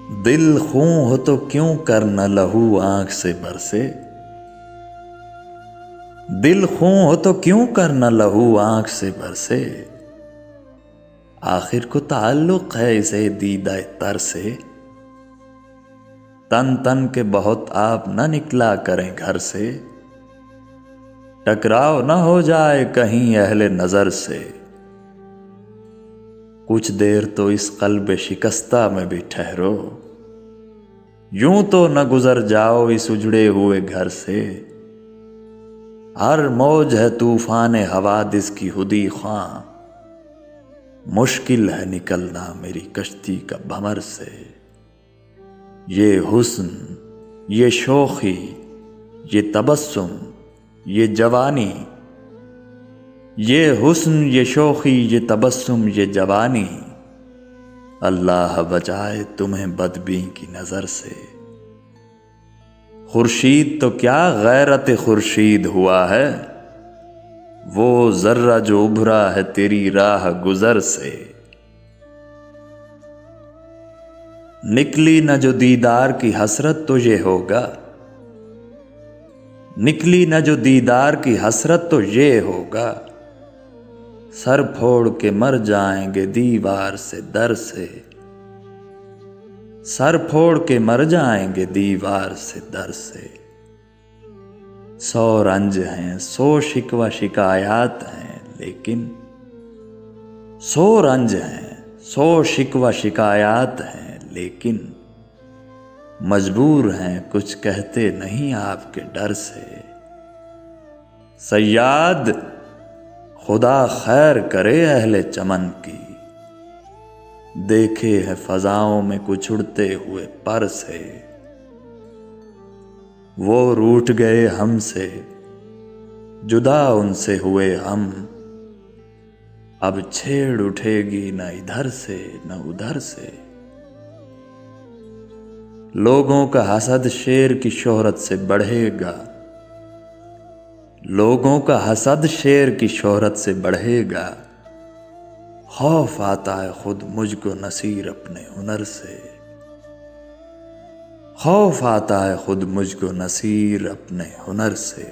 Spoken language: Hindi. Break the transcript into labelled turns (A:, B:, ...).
A: दिल खूं हो तो क्यों कर न लहू आंख से बरसे। दिल खूं हो तो क्यों कर न लहू आंख से बरसे। आखिर को ताल्लुक है इसे दीदा तर से। तन तन के बहुत आप न निकला करें घर से। टकराव न हो जाए कहीं अहले नजर से। कुछ देर तो इस कल्ब शिकस्ता में भी ठहरो। यूं तो न गुजर जाओ इस उजड़े हुए घर से। हर मौज है तूफान हवादिस की हुदी ख्वां। मुश्किल है निकलना मेरी कश्ती का भंवर से। ये हुस्न, ये शोखी, ये तबस्सुम, ये जवानी। ये हुस्न, ये शोखी, ये तबस्सुम, ये जवानी। अल्लाह बचाए तुम्हें बदबी की नजर से। खुर्शीद तो क्या गैरत खुर्शीद हुआ है। वो जर्रा जो उभरा है तेरी राह गुजर से। निकली न जो दीदार की हसरत तो ये होगा। निकली न जो दीदार की हसरत तो ये होगा। सर फोड़ के मर जाएंगे दीवार से दर से। सर फोड़ के मर जाएंगे दीवार से दर से। 100 रंज हैं 100 शिकवा शिकायत हैं लेकिन 100 रंज हैं 100 शिकवा शिकायत हैं लेकिन मजबूर हैं कुछ कहते नहीं आपके डर से। सयाद खुदा खैर करे अहले चमन की। देखे है फजाओं में कुछ उड़ते हुए पर से। वो रूठ गए हमसे जुदा उनसे हुए हम। अब छेड़ उठेगी न इधर से न उधर से। लोगों का हसद शेर की शोहरत से बढ़ेगा। लोगों का हसद शेर की शोहरत से बढ़ेगा। खौफ आता है खुद मुझको नसीर अपने हुनर से। खौफ आता है खुद मुझको नसीर अपने हुनर से।